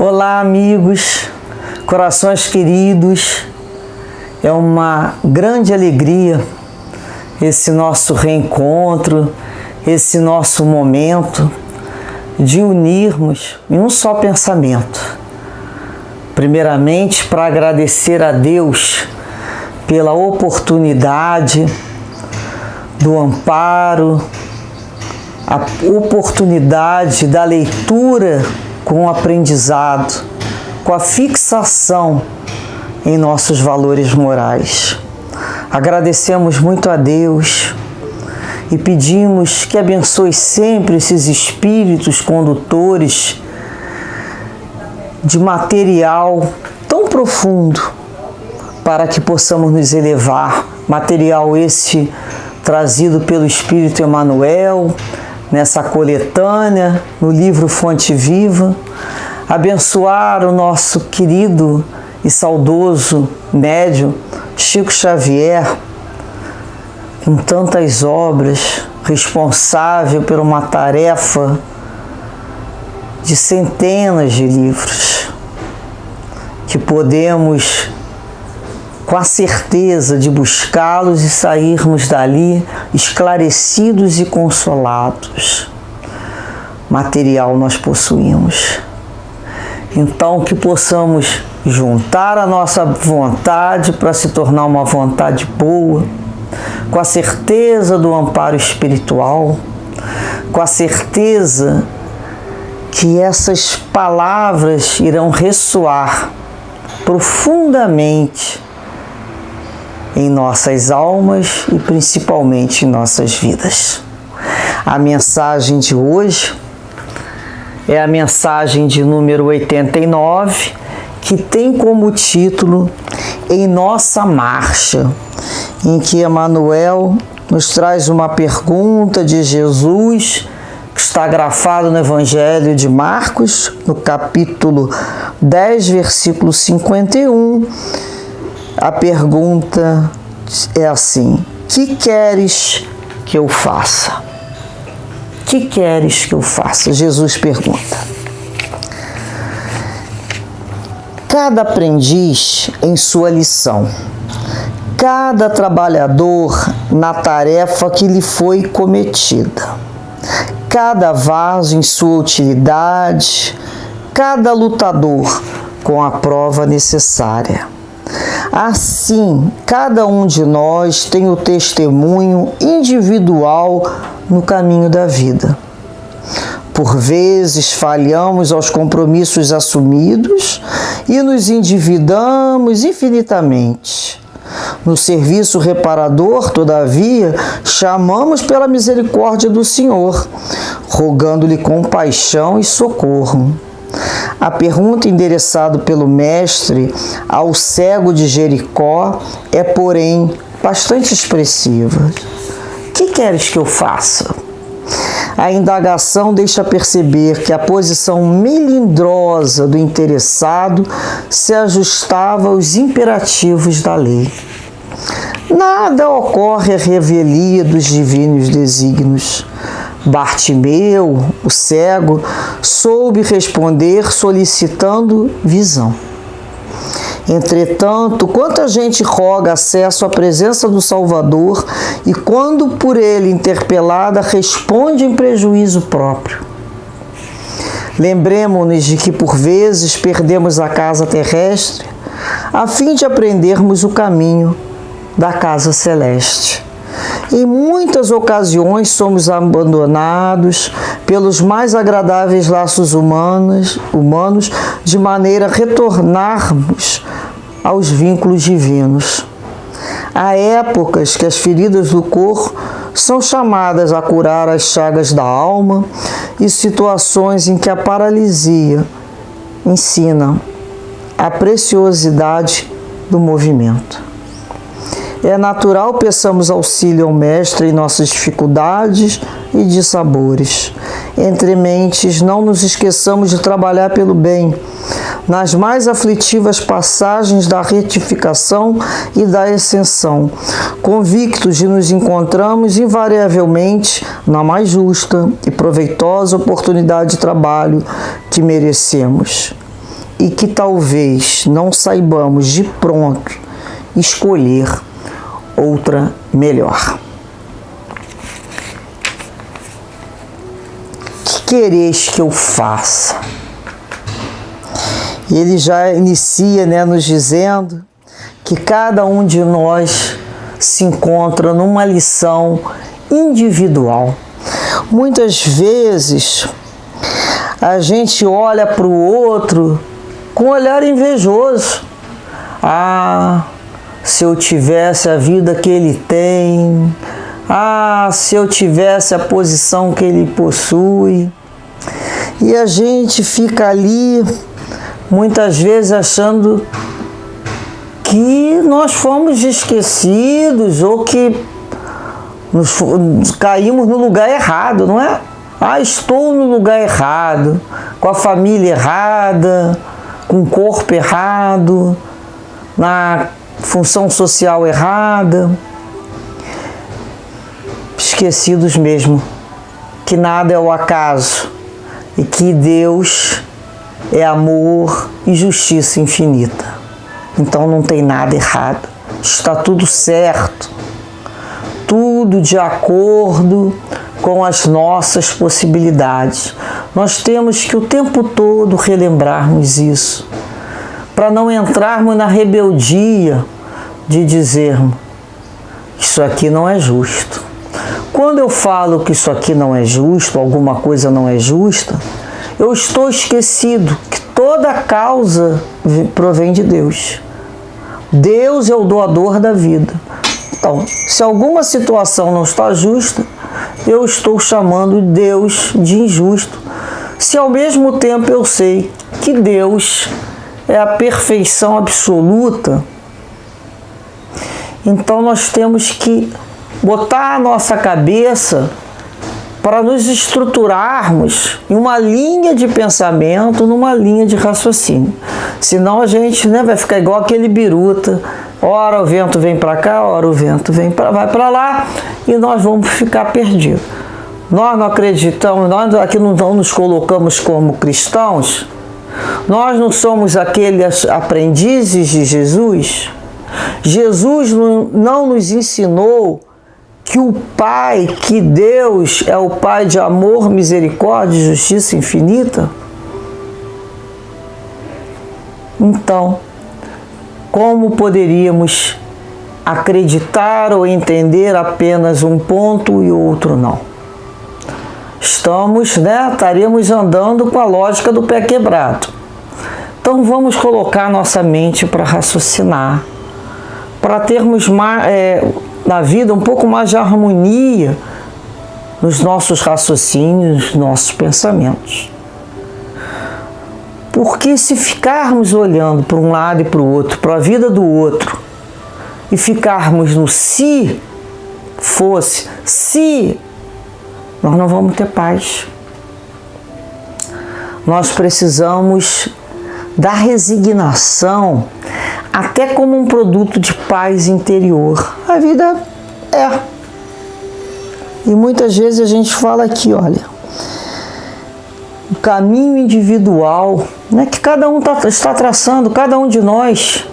Olá, amigos, corações queridos, é uma grande alegria esse nosso reencontro, esse nosso momento de unirmos em um só pensamento. Primeiramente, para agradecer a Deus pela oportunidade do amparo, a oportunidade da leitura com o aprendizado, com a fixação em nossos valores morais. Agradecemos muito a Deus e pedimos que abençoe sempre esses espíritos condutores de material tão profundo para que possamos nos elevar. Material esse trazido pelo Espírito Emmanuel, nessa coletânea, no livro Fonte Viva, abençoar o nosso querido e saudoso médium Chico Xavier, com tantas obras, responsável por uma tarefa de centenas de livros, que podemos, com a certeza de buscá-los e sairmos dali esclarecidos e consolados. Material nós possuímos. Então, que possamos juntar a nossa vontade para se tornar uma vontade boa, com a certeza do amparo espiritual, com a certeza que essas palavras irão ressoar profundamente em nossas almas e principalmente em nossas vidas. A mensagem de hoje é a mensagem de número 89, que tem como título Em Nossa Marcha, em que Emmanuel nos traz uma pergunta de Jesus, que está grafado no Evangelho de Marcos, no capítulo 10, versículo 51. A pergunta é assim: que queres que eu faça? Que queres que eu faça? Jesus pergunta. Cada aprendiz em sua lição, cada trabalhador na tarefa que lhe foi cometida, cada vaso em sua utilidade, cada lutador com a prova necessária. Assim, cada um de nós tem o testemunho individual no caminho da vida. Por vezes falhamos aos compromissos assumidos e nos endividamos infinitamente. No serviço reparador, todavia, chamamos pela misericórdia do Senhor, rogando-lhe compaixão e socorro. A pergunta endereçada pelo Mestre ao cego de Jericó é, porém, bastante expressiva. Que queres que eu faça? A indagação deixa perceber que a posição melindrosa do interessado se ajustava aos imperativos da lei. Nada ocorre à revelia dos divinos desígnios. Bartimeu, o cego, soube responder solicitando visão. Entretanto, quanta gente roga acesso à presença do Salvador e, quando por ele interpelada, responde em prejuízo próprio. Lembremo-nos de que, por vezes, perdemos a casa terrestre a fim de aprendermos o caminho da casa celeste. Em muitas ocasiões somos abandonados pelos mais agradáveis laços humanos, de maneira a retornarmos aos vínculos divinos. Há épocas que as feridas do corpo são chamadas a curar as chagas da alma e situações em que a paralisia ensina a preciosidade do movimento. É natural peçamos auxílio ao Mestre em nossas dificuldades e dissabores. Entre mentes, não nos esqueçamos de trabalhar pelo bem, nas mais aflitivas passagens da retificação e da ascensão, convictos de nos encontrarmos invariavelmente na mais justa e proveitosa oportunidade de trabalho que merecemos. e que talvez não saibamos de pronto escolher outra melhor. Que quereis que eu faça? E ele já inicia, nos dizendo que cada um de nós se encontra numa lição individual. Muitas vezes a gente olha para o outro com um olhar invejoso. Ah, se eu tivesse a vida que ele tem. Ah, se eu tivesse a posição que ele possui. E a gente fica ali, muitas vezes, achando que nós fomos esquecidos ou que caímos no lugar errado, não é? Ah, estou no lugar errado, com a família errada, com o corpo errado, na função social errada. Esquecidos mesmo que nada é o acaso e que Deus é amor e justiça infinita. Então não tem nada errado, está tudo certo, tudo de acordo com as nossas possibilidades. Nós temos que o tempo todo relembrarmos isso, para não entrarmos na rebeldia de dizermos: isso aqui não é justo. Quando eu falo que isso aqui não é justo, alguma coisa não é justa, eu estou esquecido que toda a causa provém de Deus. Deus é o doador da vida. Então, se alguma situação não está justa, eu estou chamando Deus de injusto. Se ao mesmo tempo eu sei que Deus é a perfeição absoluta, então nós temos que botar a nossa cabeça para nos estruturarmos em uma linha de pensamento, numa linha de raciocínio. Senão a gente vai ficar igual aquele biruta. Ora o vento vem para cá, ora o vento vai para lá, e nós vamos ficar perdidos. Nós não acreditamos, nós aqui não nos colocamos como cristãos, nós não somos aqueles aprendizes de Jesus. Jesus não nos ensinou que o Pai, que Deus é o Pai de amor, misericórdia e justiça infinita? Então, como poderíamos acreditar ou entender apenas um ponto e outro não? Estaremos andando com a lógica do pé quebrado. Então vamos colocar nossa mente para raciocinar, para termos na vida um pouco mais de harmonia nos nossos raciocínios, nos nossos pensamentos. Porque se ficarmos olhando para um lado e para o outro, para a vida do outro, e ficarmos no se nós não vamos ter paz. Nós precisamos da resignação até como um produto de paz interior. A vida é. E muitas vezes a gente fala aqui, olha, o caminho individual, que cada um está traçando, cada um de nós.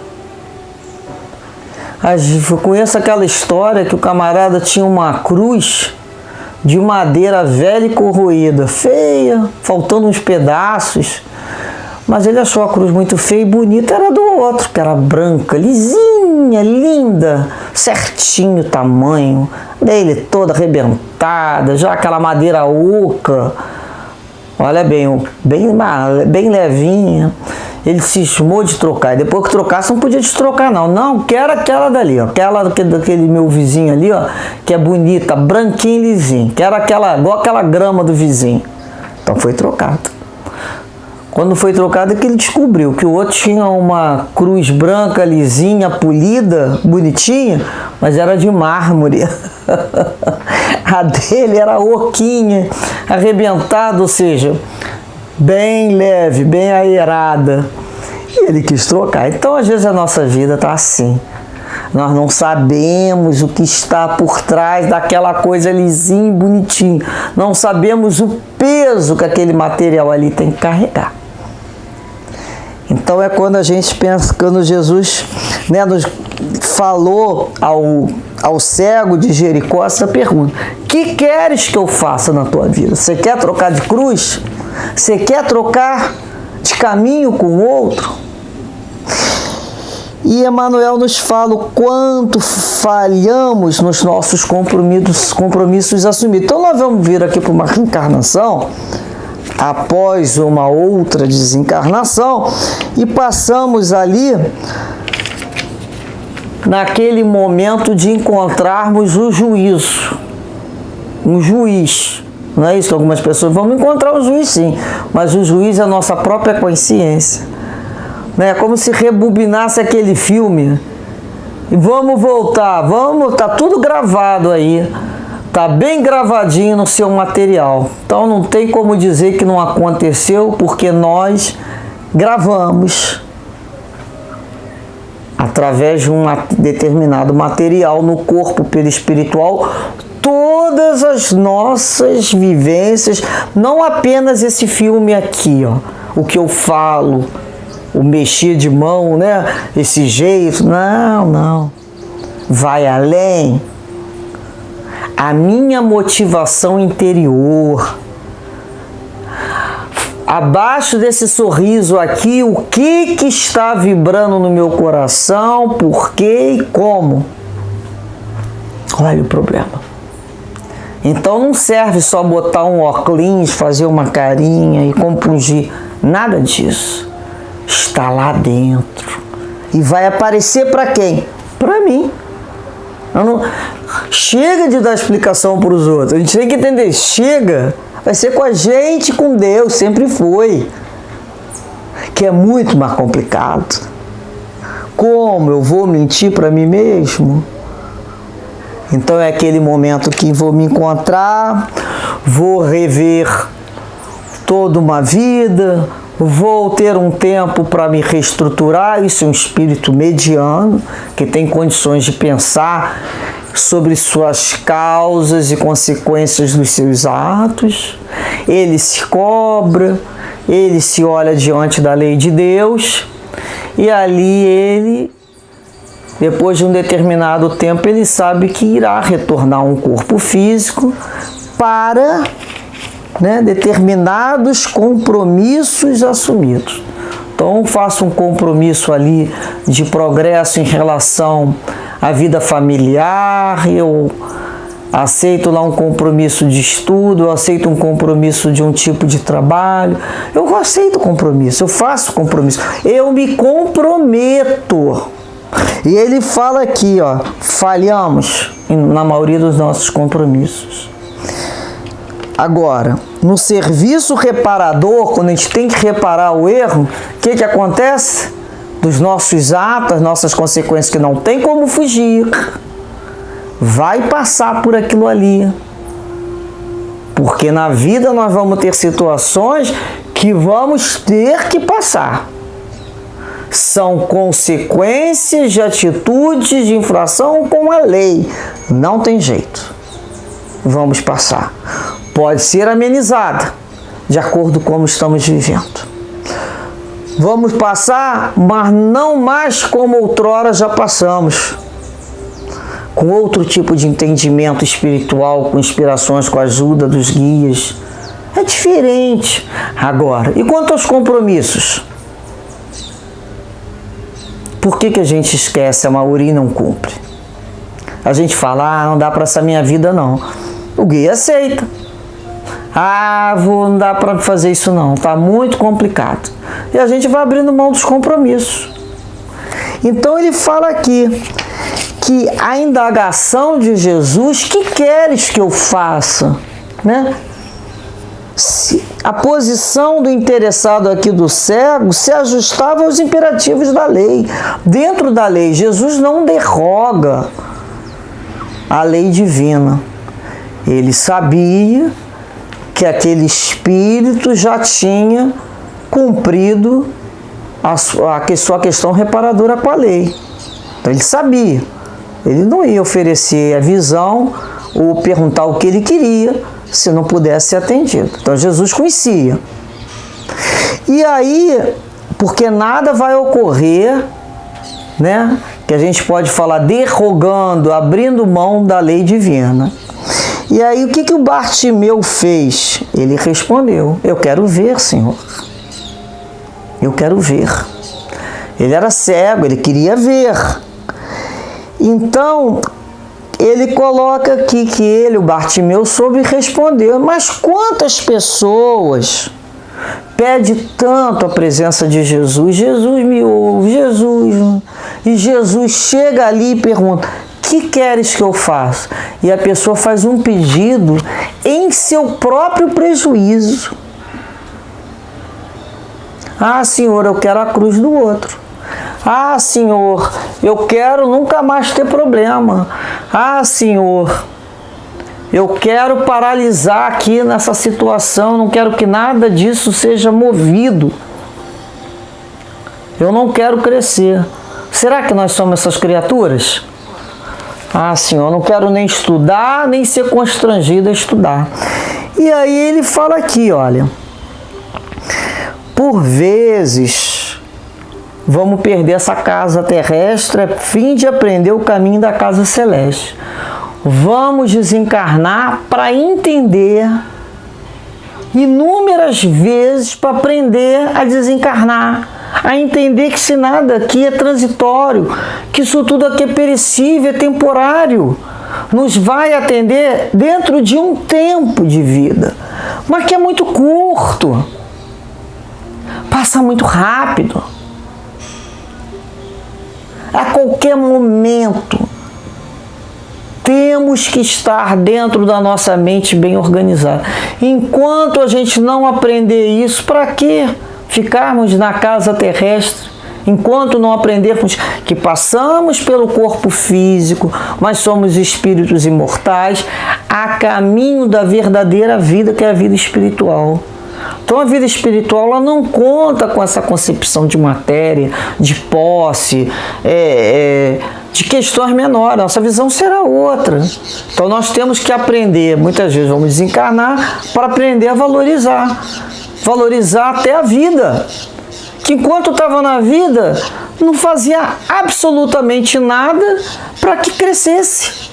Eu conheço aquela história que o camarada tinha uma cruz de madeira velha e corroída, feia, faltando uns pedaços, mas ele achou a cruz muito feia e bonita, era do outro, que era branca, lisinha, linda, certinho o tamanho, dele toda arrebentada, já aquela madeira oca, olha bem levinha. Ele cismou de trocar, e depois que trocasse não podia destrocar não, quero aquela dali, ó, aquela daquele meu vizinho ali, ó, que é bonita, branquinha e lisinha, quero igual aquela grama do vizinho. Então foi trocado. Quando foi trocado é que ele descobriu que o outro tinha uma cruz branca, lisinha, polida, bonitinha, mas era de mármore. A dele era oquinha, arrebentada, ou seja, bem leve, bem aerada. E ele quis trocar. Então, às vezes, a nossa vida está assim. Nós não sabemos o que está por trás daquela coisa lisinha e bonitinha. Não sabemos o peso que aquele material ali tem que carregar. Então é quando a gente pensa, quando Jesus, né, nos falou ao cego de Jericó essa pergunta: que queres que eu faça na tua vida? Você quer trocar de cruz? Você quer trocar de caminho com o outro? E Emmanuel nos fala o quanto falhamos nos nossos compromissos assumidos. Então nós vamos vir aqui para uma reencarnação, após uma outra desencarnação, e passamos ali naquele momento de encontrarmos o juízo, um juiz. Não é isso que algumas pessoas vão encontrar o juiz, sim, mas o juiz é a nossa própria consciência. É como se rebobinasse aquele filme. E vamos voltar, tá tudo gravado aí. Tá bem gravadinho no seu material. Então não tem como dizer que não aconteceu, porque nós gravamos através de um determinado material no corpo perispiritual todas as nossas vivências, não apenas esse filme aqui, ó, o que eu falo, o mexer de mão, né? Esse jeito, não. Vai além. A minha motivação interior. Abaixo desse sorriso aqui, o que está vibrando no meu coração, por quê e como? Olha o problema. Então não serve só botar um óculos, fazer uma carinha e compungir. Nada disso. Está lá dentro. E vai aparecer para quem? Para mim. Chega de dar explicação para os outros. A gente tem que entender. Chega. Vai ser com a gente, com Deus. Sempre foi. Que é muito mais complicado. Como eu vou mentir para mim mesmo? Então é aquele momento que vou me encontrar, vou rever toda uma vida, vou ter um tempo para me reestruturar. Isso é um espírito mediano, que tem condições de pensar sobre suas causas e consequências dos seus atos. Ele se cobra, ele se olha diante da lei de Deus, e ali ele, depois de um determinado tempo, ele sabe que irá retornar a um corpo físico para, né, determinados compromissos assumidos. Então, faço um compromisso ali de progresso em relação à vida familiar, eu aceito lá um compromisso de estudo, eu aceito um compromisso de um tipo de trabalho, eu aceito compromisso, eu faço compromisso, eu me comprometo. E ele fala aqui, ó, falhamos na maioria dos nossos compromissos. Agora, no serviço reparador, quando a gente tem que reparar o erro, o que acontece? Dos nossos atos, as nossas consequências, que não tem como fugir, vai passar por aquilo ali. Porque na vida nós vamos ter situações que vamos ter que passar. São consequências de atitudes de infração com a lei. Não tem jeito. Vamos passar. Pode ser amenizada, de acordo com como estamos vivendo. Vamos passar, mas não mais como outrora já passamos. Com outro tipo de entendimento espiritual, com inspirações, com a ajuda dos guias. É diferente. Agora, e quanto aos compromissos? Por que a gente esquece, a maioria não cumpre? A gente fala, não dá para essa minha vida não. O guia aceita. Não dá para fazer isso não, tá muito complicado. E a gente vai abrindo mão dos compromissos. Então ele fala aqui que a indagação de Jesus, que queres que eu faça? Né? A posição do interessado aqui do cego se ajustava aos imperativos da lei. Dentro da lei, Jesus não derroga a lei divina. Ele sabia que aquele espírito já tinha cumprido a sua questão reparadora com a lei. Então ele sabia. Ele não ia oferecer a visão ou perguntar o que ele queria se não pudesse ser atendido. Então Jesus conhecia. E aí porque nada vai ocorrer, né, que a gente pode falar derrogando, abrindo mão da lei divina. E aí o que o Bartimeu fez? Ele respondeu: eu quero ver, Senhor. Eu quero ver. Ele era cego, ele queria ver. Então, ele coloca aqui que ele, o Bartimeu, soube responder. Mas quantas pessoas pede tanto a presença de Jesus? Jesus me ouve, Jesus. E Jesus chega ali e pergunta: que queres que eu faça? E a pessoa faz um pedido em seu próprio prejuízo. Ah, Senhor, eu quero a cruz do outro. Ah, Senhor, eu quero nunca mais ter problema. Ah, Senhor, eu quero paralisar aqui nessa situação, não quero que nada disso seja movido. Eu não quero crescer. Será que nós somos essas criaturas? Ah, Senhor, não quero nem estudar, nem ser constrangido a estudar. E aí ele fala aqui, olha, por vezes vamos perder essa casa terrestre a fim de aprender o caminho da casa celeste. Vamos desencarnar para entender inúmeras vezes, para aprender a desencarnar, a entender que se nada aqui é transitório, que isso tudo aqui é perecível, é temporário, nos vai atender dentro de um tempo de vida, mas que é muito curto, passa muito rápido. A qualquer momento temos que estar dentro da nossa mente bem organizada. Enquanto a gente não aprender isso, para que ficarmos na casa terrestre? Enquanto não aprendermos que passamos pelo corpo físico, mas somos espíritos imortais, a caminho da verdadeira vida, que é a vida espiritual. Então a vida espiritual, ela não conta com essa concepção de matéria, de posse, de questões menores. Nossa visão será outra. Então nós temos que aprender, muitas vezes vamos desencarnar para aprender a valorizar. Valorizar até a vida. Que enquanto estava na vida, não fazia absolutamente nada para que crescesse.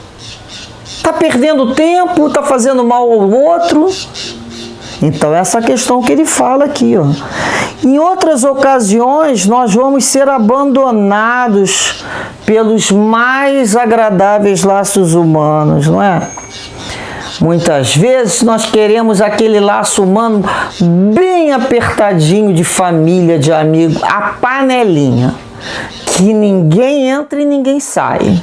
Está perdendo tempo, está fazendo mal ao outro. Então, essa questão que ele fala aqui, ó. Em outras ocasiões, nós vamos ser abandonados pelos mais agradáveis laços humanos, não é? Muitas vezes nós queremos aquele laço humano bem apertadinho, de família, de amigo, a panelinha, que ninguém entra e ninguém sai.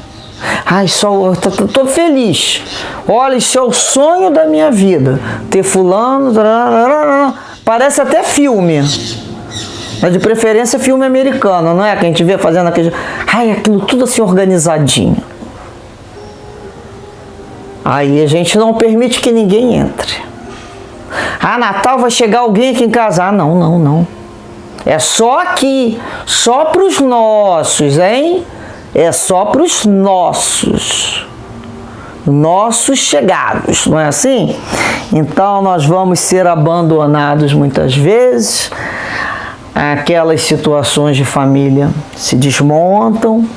Ai, só tô feliz. Olha, isso é o sonho da minha vida. Ter fulano, parece até filme. Mas de preferência filme americano, não é? Que a gente vê fazendo aquele... Ai, aquilo tudo assim organizadinho. Aí a gente não permite que ninguém entre. Ah, Natal vai chegar alguém aqui em casa. Ah, não. É só aqui, só para os nossos, hein? É só para os nossos chegados, não é assim? Então nós vamos ser abandonados muitas vezes, aquelas situações de família se desmontam,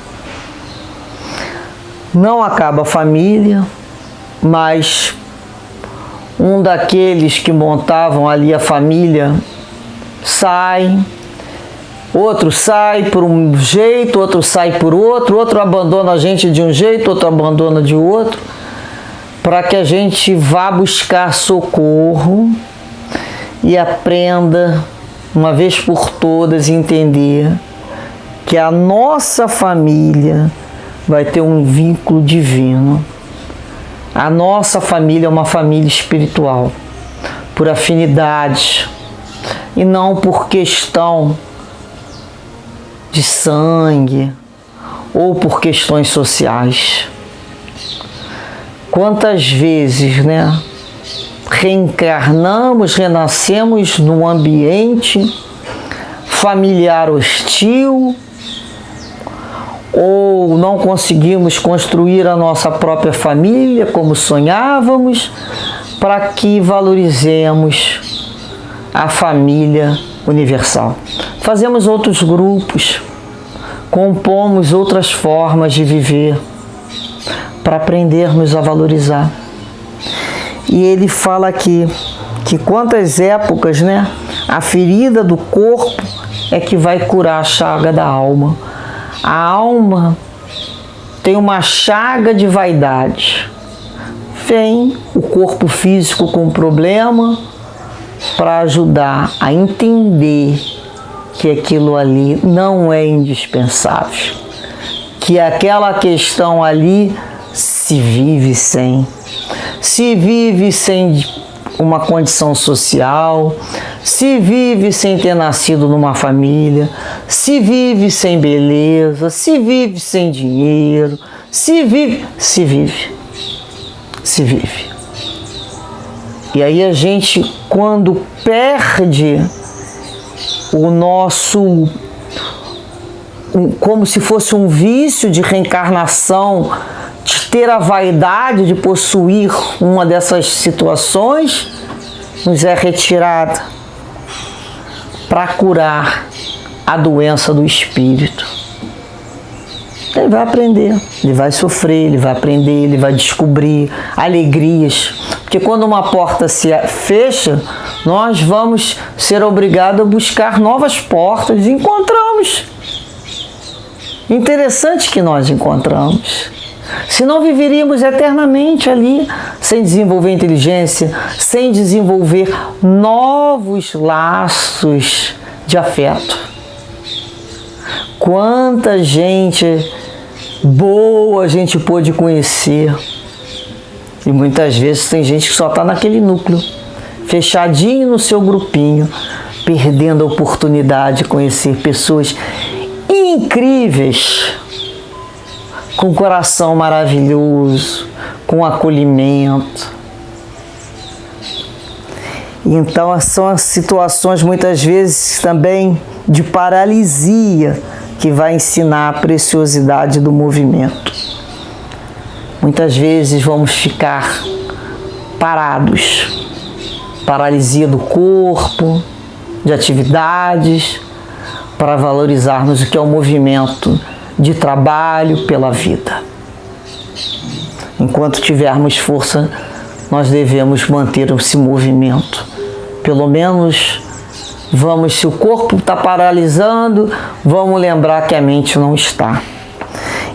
não acaba a família, mas um daqueles que montavam ali a família sai, outro sai por um jeito, outro sai por outro, outro abandona a gente de um jeito, outro abandona de outro, para que a gente vá buscar socorro e aprenda, uma vez por todas, entender que a nossa família vai ter um vínculo divino. A nossa família é uma família espiritual, por afinidade, e não por questão de sangue ou por questões sociais. Quantas vezes, né, reencarnamos, renascemos num ambiente familiar hostil, ou não conseguimos construir a nossa própria família como sonhávamos, para que valorizemos a família universal. Fazemos outros grupos, compomos outras formas de viver para aprendermos a valorizar. E ele fala aqui que quantas épocas, né, a ferida do corpo é que vai curar a chaga da alma. A alma tem uma chaga de vaidade. Vem o corpo físico com problema para ajudar a entender que aquilo ali não é indispensável, que aquela questão ali se vive sem uma condição social, se vive sem ter nascido numa família, se vive sem beleza, se vive sem dinheiro, se vive. E aí a gente, quando perde o nosso, como se fosse um vício de reencarnação, de ter a vaidade de possuir uma dessas situações, nos é retirada para curar a doença do espírito. Ele vai aprender, ele vai sofrer, ele vai aprender, ele vai descobrir alegrias. Porque quando uma porta se fecha, nós vamos ser obrigados a buscar novas portas e encontramos. Interessante que nós encontramos. Senão viveríamos eternamente ali, sem desenvolver inteligência, sem desenvolver novos laços de afeto. Quanta gente boa a gente pôde conhecer. E muitas vezes tem gente que só está naquele núcleo, fechadinho no seu grupinho, perdendo a oportunidade de conhecer pessoas incríveis, com coração maravilhoso, com acolhimento. Então são as situações muitas vezes também de paralisia que vai ensinar a preciosidade do movimento. Muitas vezes vamos ficar parados, paralisia do corpo, de atividades, para valorizarmos o que é o movimento de trabalho pela vida. Enquanto tivermos força, nós devemos manter esse movimento. Pelo menos, se o corpo está paralisando, vamos lembrar que a mente não está.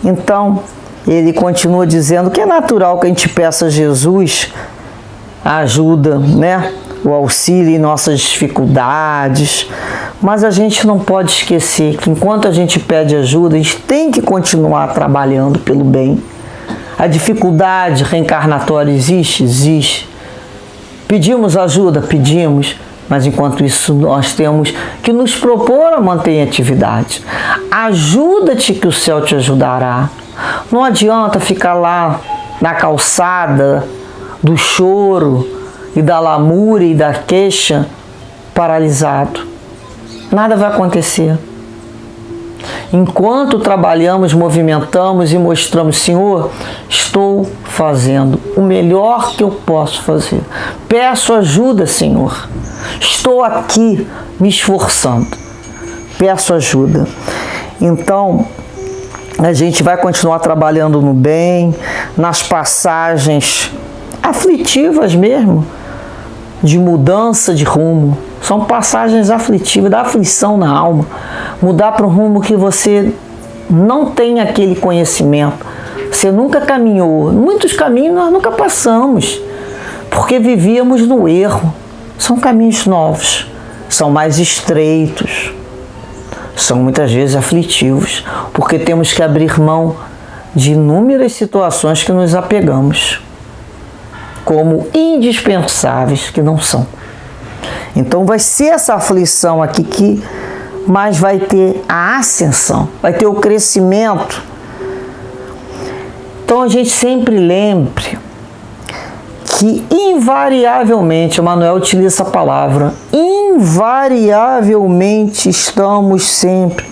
Então, ele continua dizendo que é natural que a gente peça a Jesus a ajuda, né? O auxílio em nossas dificuldades, mas a gente não pode esquecer que enquanto a gente pede ajuda, a gente tem que continuar trabalhando pelo bem. A dificuldade reencarnatória existe? Existe. Pedimos ajuda? Pedimos, mas enquanto isso nós temos que nos propor a manter em atividade. Ajuda-te que o céu te ajudará. Não adianta ficar lá na calçada do choro e da lamúria e da queixa paralisado. Nada vai acontecer. Enquanto trabalhamos, movimentamos e mostramos, Senhor, estou fazendo o melhor que eu posso fazer. Peço ajuda, Senhor. Estou aqui me esforçando. Peço ajuda. Então, a gente vai continuar trabalhando no bem, nas passagens aflitivas mesmo, de mudança de rumo. São passagens aflitivas, da aflição na alma. Mudar para um rumo que você não tem aquele conhecimento. Você nunca caminhou. Muitos caminhos nós nunca passamos, porque vivíamos no erro. São caminhos novos, são mais estreitos, são muitas vezes aflitivos, porque temos que abrir mão de inúmeras situações que nos apegamos como indispensáveis, que não são. Então vai ser essa aflição aqui mas vai ter a ascensão, vai ter o crescimento. Então a gente sempre lembre que invariavelmente, Emmanuel utiliza essa palavra, invariavelmente estamos sempre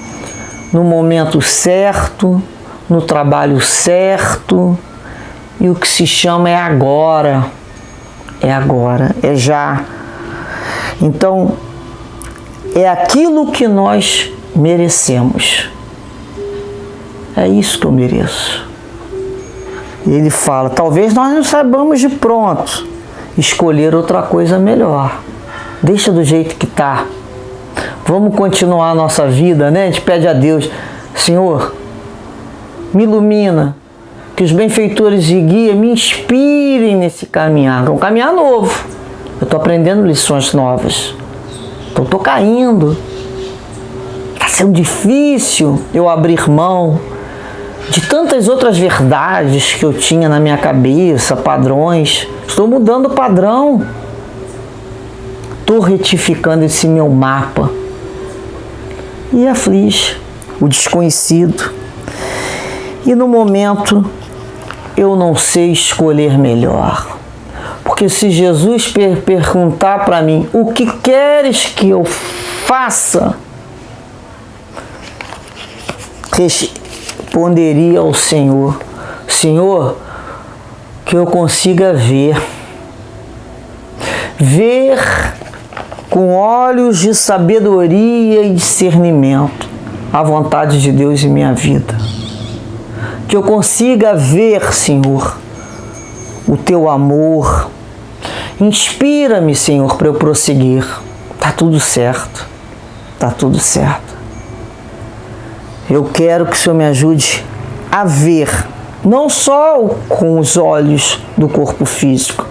no momento certo, no trabalho certo, e o que se chama é agora, é já. Então, é aquilo que nós merecemos. É isso que eu mereço. E ele fala, talvez nós não saibamos de pronto escolher outra coisa melhor. Deixa do jeito que está. Vamos continuar a nossa vida, né? A gente pede a Deus, Senhor, me ilumina, que os benfeitores de guia me inspirem nesse caminhar. É um caminhar novo. Eu estou aprendendo lições novas. Então estou caindo. Está sendo difícil eu abrir mão de tantas outras verdades que eu tinha na minha cabeça, padrões. Estou mudando o padrão. Estou retificando esse meu mapa. E aflige o desconhecido. E no momento eu não sei escolher melhor. Porque se Jesus perguntar para mim, o que queres que eu faça? Responderia ao Senhor, Senhor, que eu consiga ver com olhos de sabedoria e discernimento a vontade de Deus em minha vida. Que eu consiga ver, Senhor, o teu amor. Inspira-me, Senhor, para eu prosseguir. Tá tudo certo. Tá tudo certo. Eu quero que o Senhor me ajude a ver, não só com os olhos do corpo físico,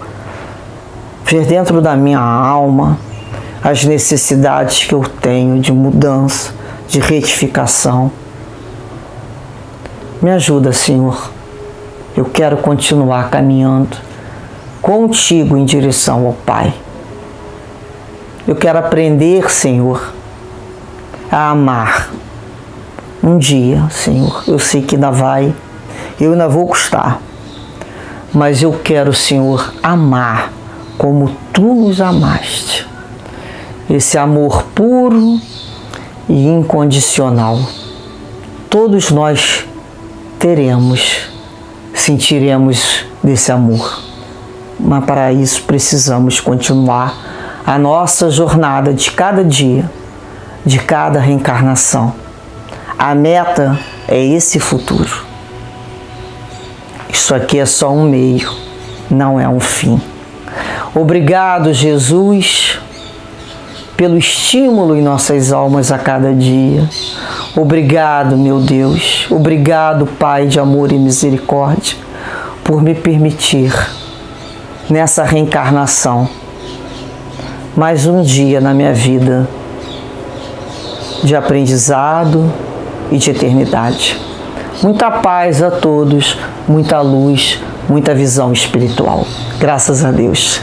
ver dentro da minha alma as necessidades que eu tenho de mudança, de retificação. Me ajuda, Senhor. Eu quero continuar caminhando contigo em direção ao Pai. Eu quero aprender, Senhor, a amar. Um dia, Senhor, eu sei que eu ainda vou custar, mas eu quero, Senhor, amar como Tu nos amaste. Esse amor puro e incondicional. Todos nós sentiremos desse amor. Mas para isso precisamos continuar a nossa jornada de cada dia, de cada reencarnação. A meta é esse futuro. Isso aqui é só um meio, não é um fim. Obrigado, Jesus, pelo estímulo em nossas almas a cada dia. Obrigado, meu Deus. Obrigado, Pai de amor e misericórdia, por me permitir, nessa reencarnação, mais um dia na minha vida de aprendizado e de eternidade. Muita paz a todos, muita luz, muita visão espiritual. Graças a Deus.